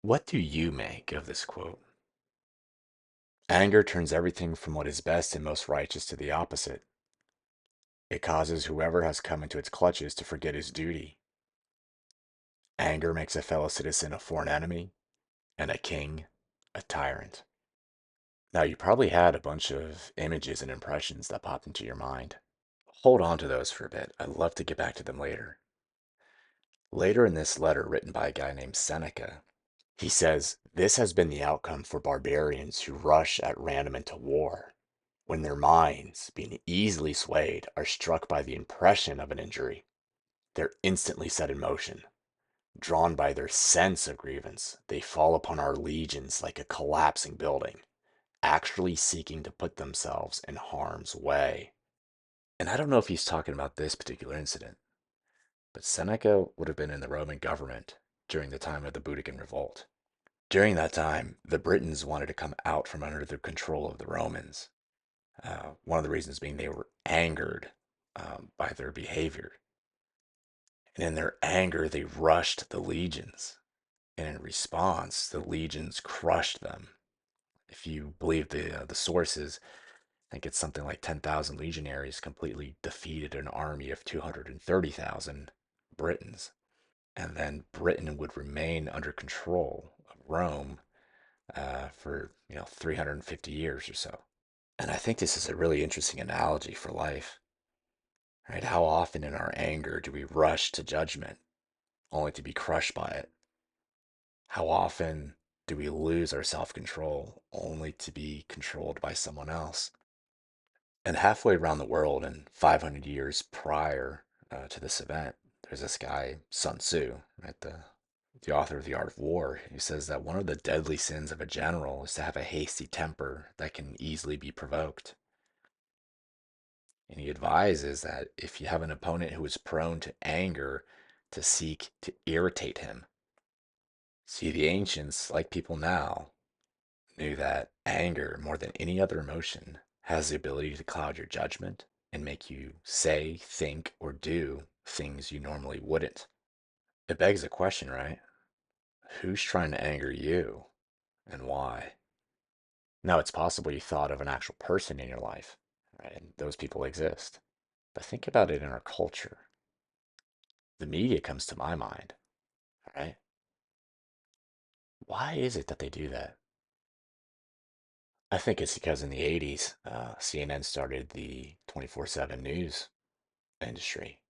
What do you make of this quote? Anger turns everything from what is best and most righteous to the opposite. It causes whoever has come into its clutches to forget his duty. Anger makes a fellow citizen a foreign enemy, and a king a tyrant. Now, you probably had a bunch of images and impressions that popped into your mind. Hold on to those for a bit. I'd love to get back to them later. Later in this letter, written by a guy named Seneca, he says, "This has been the outcome for barbarians who rush at random into war, when their minds, being easily swayed, are struck by the impression of an injury. They're instantly set in motion. Drawn by their sense of grievance, they fall upon our legions like a collapsing building, actually seeking to put themselves in harm's way." And I don't know if he's talking about this particular incident, but Seneca would have been in the Roman government during the time of the Boudican Revolt. During that time, the Britons wanted to come out from under the control of the Romans. One of the reasons being they were angered by their behavior. And in their anger, they rushed the legions. And in response, the legions crushed them. If you believe the sources, I think it's something like 10,000 legionaries completely defeated an army of 230,000 Britons. And then Britain would remain under control of Rome for 350 years or so. And I think this is a really interesting analogy for life, right? How often in our anger do we rush to judgment only to be crushed by it? How often do we lose our self-control only to be controlled by someone else? And halfway around the world, and 500 years prior to this event, there's this guy, Sun Tzu, right? The author of The Art of War. He says that one of the deadly sins of a general is to have a hasty temper that can easily be provoked. And he advises that if you have an opponent who is prone to anger, to seek to irritate him. See, the ancients, like people now, knew that anger, more than any other emotion, has the ability to cloud your judgment and make you say, think, or do things you normally wouldn't. It begs a question, right? Who's trying to anger you and why? Now, it's possible you thought of an actual person in your life, right? And those people exist. But think about it in our culture. The media comes to my mind, right? Why is it that they do that? I think it's because in the 80s, CNN started the 24/7 news industry.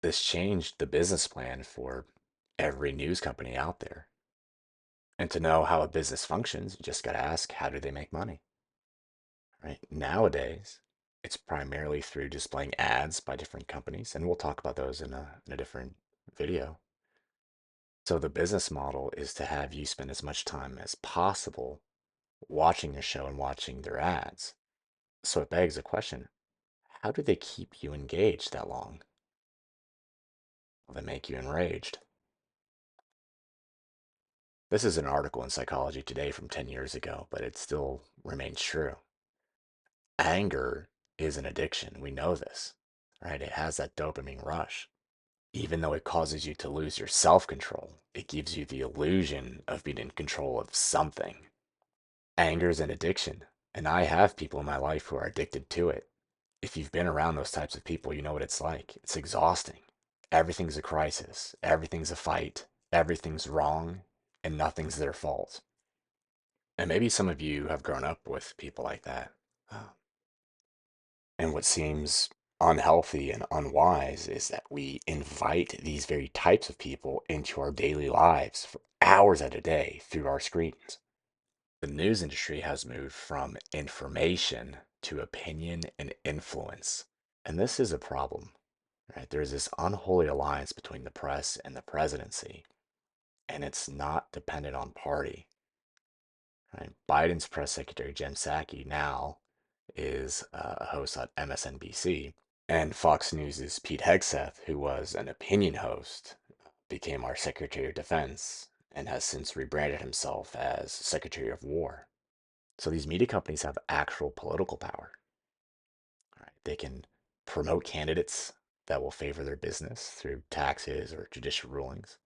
This changed the business plan for every news company out there. And to know how a business functions, you just got to ask, how do they make money? Right? Nowadays, it's primarily through displaying ads by different companies, and we'll talk about those in a different video. So the business model is to have you spend as much time as possible watching the show and watching their ads. So it begs the question, how do they keep you engaged that long? Well, they make you enraged. This is an article in Psychology Today from 10 years ago, but it still remains true. Anger is an addiction. We know this, right? It has that dopamine rush. Even though it causes you to lose your self control, it gives you the illusion of being in control of something. Anger is an addiction, and I have people in my life who are addicted to it. If you've been around those types of people, you know what it's like. It's exhausting. Everything's a crisis, everything's a fight, everything's wrong, and nothing's their fault. And maybe some of you have grown up with people like that. And what seems unhealthy and unwise is that we invite these very types of people into our daily lives for hours at a day through our screens. The news industry has moved from information to opinion and influence. And this is a problem, right? There's this unholy alliance between the press and the presidency, and it's not dependent on party. Right? Biden's press secretary, Jen Psaki, now is a host on MSNBC. And Fox News' Pete Hegseth, who was an opinion host, became our Secretary of Defense and has since rebranded himself as Secretary of War. So these media companies have actual political power. Right? They can promote candidates that will favor their business through taxes or judicial rulings.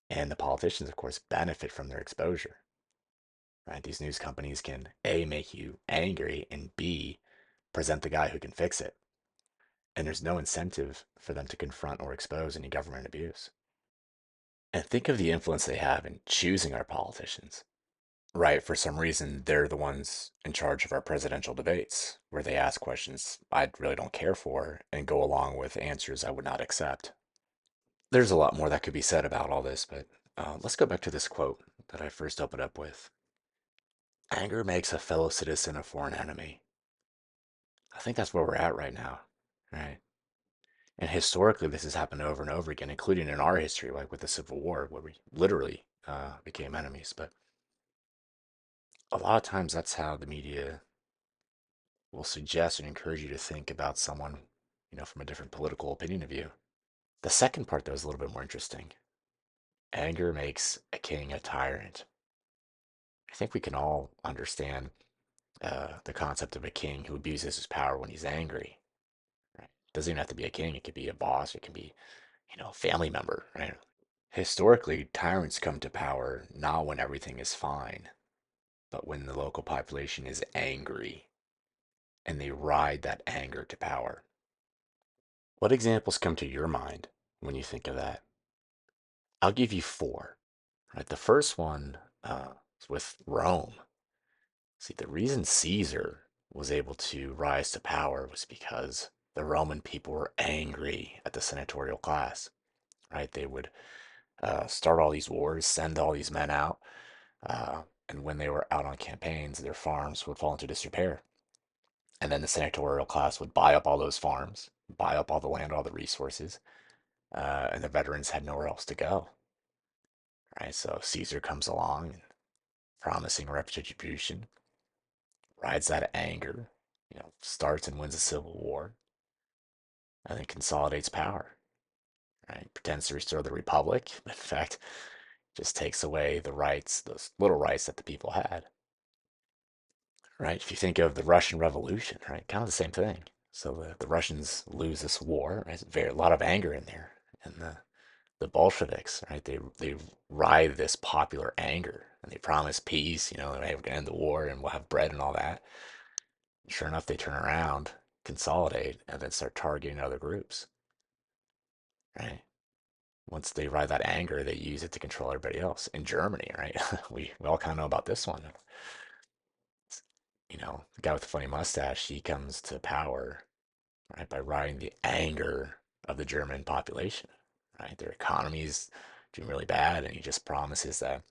And the politicians, of course, benefit from their exposure, right? These news companies can A, make you angry, and B, present the guy who can fix it. And there's no incentive for them to confront or expose any government abuse. And think of the influence they have in choosing our politicians. Right, for some reason, they're the ones in charge of our presidential debates, where they ask questions I really don't care for and go along with answers I would not accept. There's a lot more that could be said about all this, but let's go back to this quote that I first opened up with. Anger makes a fellow citizen a foreign enemy. I think that's where we're at right now, right? And historically, this has happened over and over again, including in our history, like with the Civil War, where we literally became enemies. But a lot of times, that's how the media will suggest and encourage you to think about someone, from a different political opinion of you. The second part, though, is a little bit more interesting. Anger makes a king a tyrant. I think we can all understand the concept of a king who abuses his power when he's angry. Right? It doesn't even have to be a king. It could be a boss. It can be, a family member. Right? Historically, tyrants come to power not when everything is fine, but when the local population is angry and they ride that anger to power. What examples come to your mind when you think of that? I'll give you four. Right, the first one is with Rome. See, the reason Caesar was able to rise to power was because the Roman people were angry at the senatorial class. Right, they would start all these wars, send all these men out, and when they were out on campaigns, their farms would fall into disrepair. And then the senatorial class would buy up all those farms, buy up all the land, all the resources, and the veterans had nowhere else to go. Right, so Caesar comes along, promising retribution, rides that anger, starts and wins a civil war, and then consolidates power. Right, pretends to restore the republic, but in fact, just takes away the rights, those little rights that the people had. Right, if you think of the Russian Revolution, right, kind of the same thing. So the Russians lose this war. Right? There's a lot of anger in there, and the Bolsheviks, right? They ride this popular anger and they promise peace, hey, we're gonna end the war and we'll have bread and all that. Sure enough, they turn around, consolidate, and then start targeting other groups, right? Once they ride that anger, they use it to control everybody else. In Germany, right? We all kind of know about this one. The guy with the funny mustache, he comes to power, right, by riding the anger of the German population, right? Their economy's doing really bad, and he just promises that,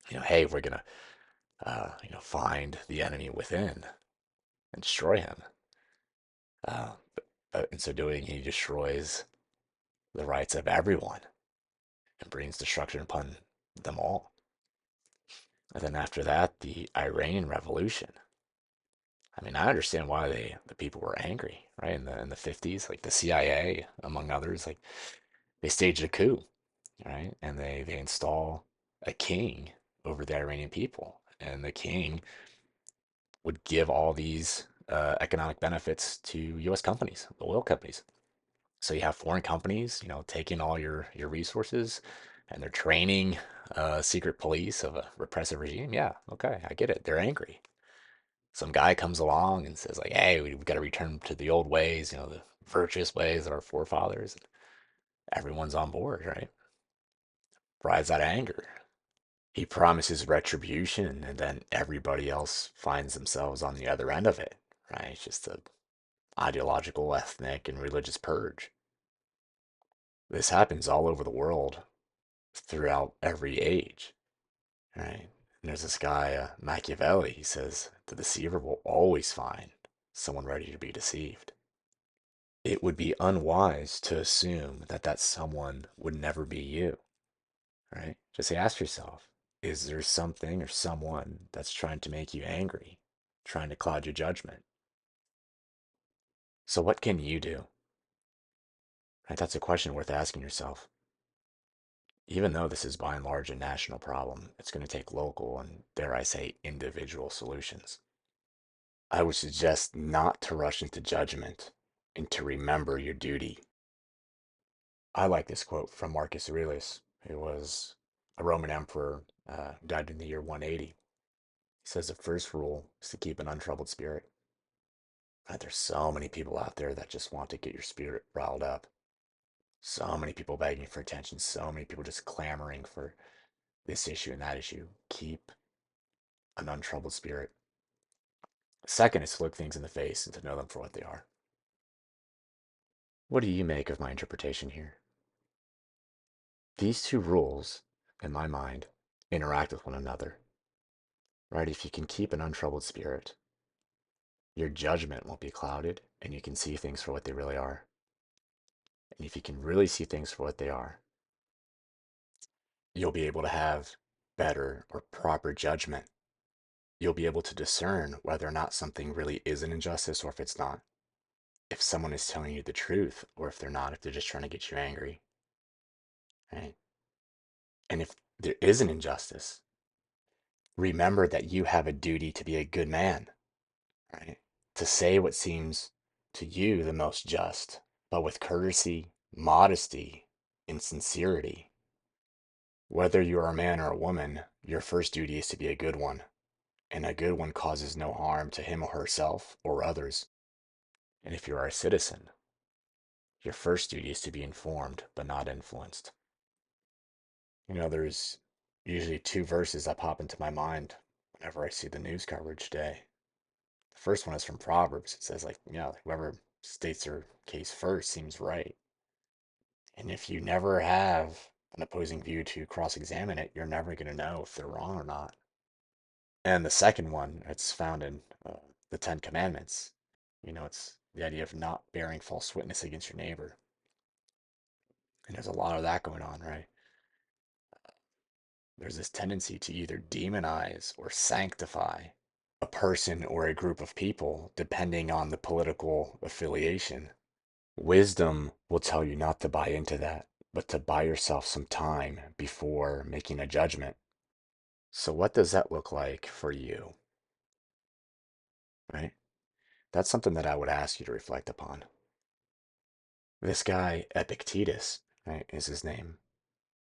hey, we're gonna, find the enemy within and destroy him. But in so doing, he destroys the rights of everyone and brings destruction upon them all. And then after that, the Iranian Revolution. I mean, I understand why the people were angry, right? In the 50s, like the CIA, among others, like they staged a coup, right? And they install a king over the Iranian people, and the king would give all these economic benefits to U.S. companies, the oil companies. So you have foreign companies, taking all your resources, and they're training secret police of a repressive regime. Yeah, okay, I get it. They're angry. Some guy comes along and says like, "Hey, we've got to return to the old ways, the virtuous ways of our forefathers." Everyone's on board, right? Rides out of anger. He promises retribution, and then everybody else finds themselves on the other end of it, right? It's just a ideological, ethnic, and religious purge. This happens all over the world throughout every age, right? And there's this guy, Machiavelli, he says, the deceiver will always find someone ready to be deceived. It would be unwise to assume that that someone would never be you, right? Just ask yourself, is there something or someone that's trying to make you angry, trying to cloud your judgment? So what can you do? Right? That's a question worth asking yourself. Even though this is by and large a national problem, it's going to take local and, dare I say, individual solutions. I would suggest not to rush into judgment and to remember your duty. I like this quote from Marcus Aurelius, who was a Roman emperor, died in the year 180. He says the first rule is to keep an untroubled spirit. There's so many people out there that just want to get your spirit riled up. So many people begging for attention. So many people just clamoring for this issue and that issue. Keep an untroubled spirit. Second is to look things in the face and to know them for what they are. What do you make of my interpretation here? These two rules, in my mind, interact with one another. Right? If you can keep an untroubled spirit, your judgment won't be clouded and you can see things for what they really are. And if you can really see things for what they are, you'll be able to have better or proper judgment. You'll be able to discern whether or not something really is an injustice or if it's not. If someone is telling you the truth or if they're not, if they're just trying to get you angry. Right? And if there is an injustice, remember that you have a duty to be a good man, right? To say what seems to you the most just, but with courtesy, modesty, and sincerity. Whether you are a man or a woman, your first duty is to be a good one, and a good one causes no harm to him or herself or others. And if you are a citizen, your first duty is to be informed but not influenced. There's usually two verses that pop into my mind whenever I see the news coverage today. The first one is from Proverbs. It says, whoever states their case first seems right. And if you never have an opposing view to cross-examine it, you're never going to know if they're wrong or not. And the second one, it's found in the Ten Commandments. It's the idea of not bearing false witness against your neighbor. And there's a lot of that going on, right? There's this tendency to either demonize or sanctify a person or a group of people depending on the political affiliation. Wisdom will tell you not to buy into that, but to buy yourself some time before making a judgment. So, what does that look like for you? Right? That's something that I would ask you to reflect upon. This guy, Epictetus, right, is his name.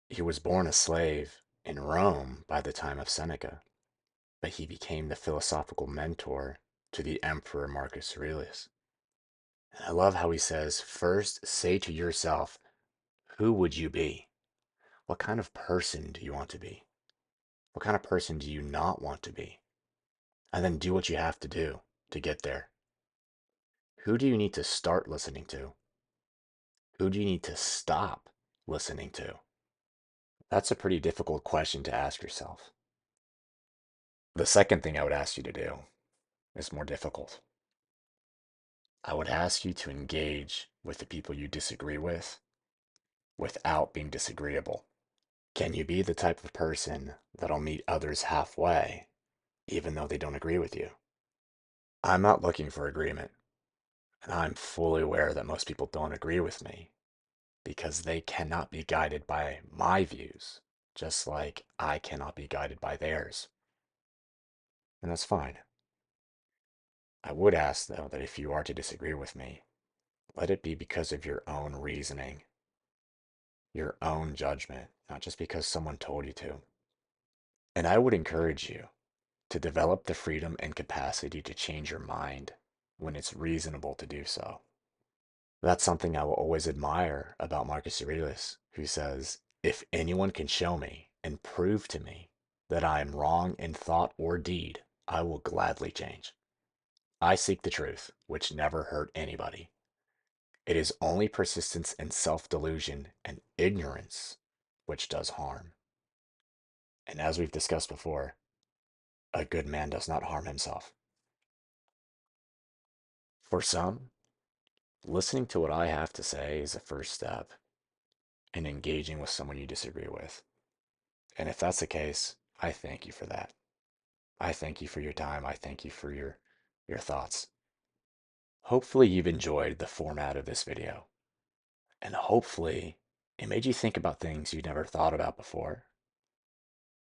He was born a slave in Rome by the time of Seneca, but he became the philosophical mentor to the Emperor Marcus Aurelius. And I love how he says, first say to yourself, who would you be? What kind of person do you want to be? What kind of person do you not want to be? And then do what you have to do to get there. Who do you need to start listening to? Who do you need to stop listening to? That's a pretty difficult question to ask yourself. The second thing I would ask you to do is more difficult. I would ask you to engage with the people you disagree with without being disagreeable. Can you be the type of person that'll meet others halfway, even though they don't agree with you? I'm not looking for agreement, and I'm fully aware that most people don't agree with me because they cannot be guided by my views, just like I cannot be guided by theirs. And that's fine. I would ask, though, that if you are to disagree with me, let it be because of your own reasoning, your own judgment, not just because someone told you to. And I would encourage you to develop the freedom and capacity to change your mind when it's reasonable to do so. That's something I will always admire about Marcus Aurelius, who says, if anyone can show me and prove to me that I am wrong in thought or deed, I will gladly change. I seek the truth, which never hurt anybody. It is only persistence and self-delusion and ignorance which does harm. And as we've discussed before, a good man does not harm himself. For some, listening to what I have to say is a first step in engaging with someone you disagree with. And if that's the case, I thank you for that. I thank you for your time. I thank you for your thoughts. Hopefully you've enjoyed the format of this video. And hopefully it made you think about things you never thought about before.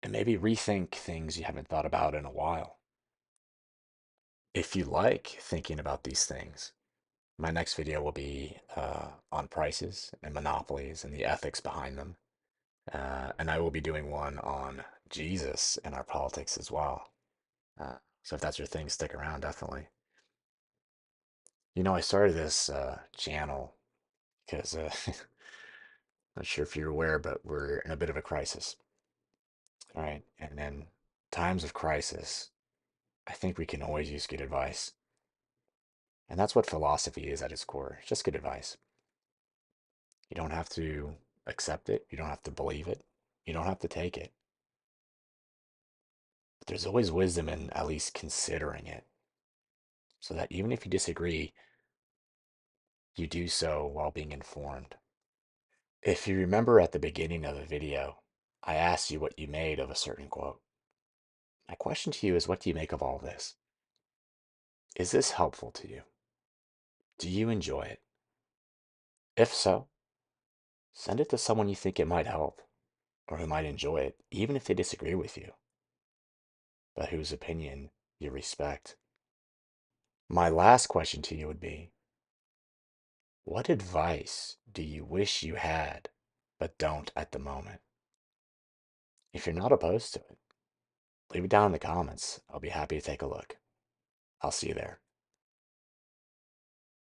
And maybe rethink things you haven't thought about in a while. If you like thinking about these things, my next video will be on prices and monopolies and the ethics behind them. And I will be doing one on Jesus and our politics as well. So if that's your thing, stick around, definitely. I started this channel because not sure if you're aware, but we're in a bit of a crisis. All right. And in times of crisis, I think we can always use good advice. And that's what philosophy is at its core. It's just good advice. You don't have to accept it. You don't have to believe it. You don't have to take it. But there's always wisdom in at least considering it so that even if you disagree, you do so while being informed. If you remember at the beginning of the video, I asked you what you made of a certain quote. My question to you is, what do you make of all this? Is this helpful to you? Do you enjoy it? If so, send it to someone you think it might help or who might enjoy it, even if they disagree with you, but whose opinion you respect. My last question to you would be, what advice do you wish you had but don't at the moment? If you're not opposed to it, leave it down in the comments. I'll be happy to take a look. I'll see you there.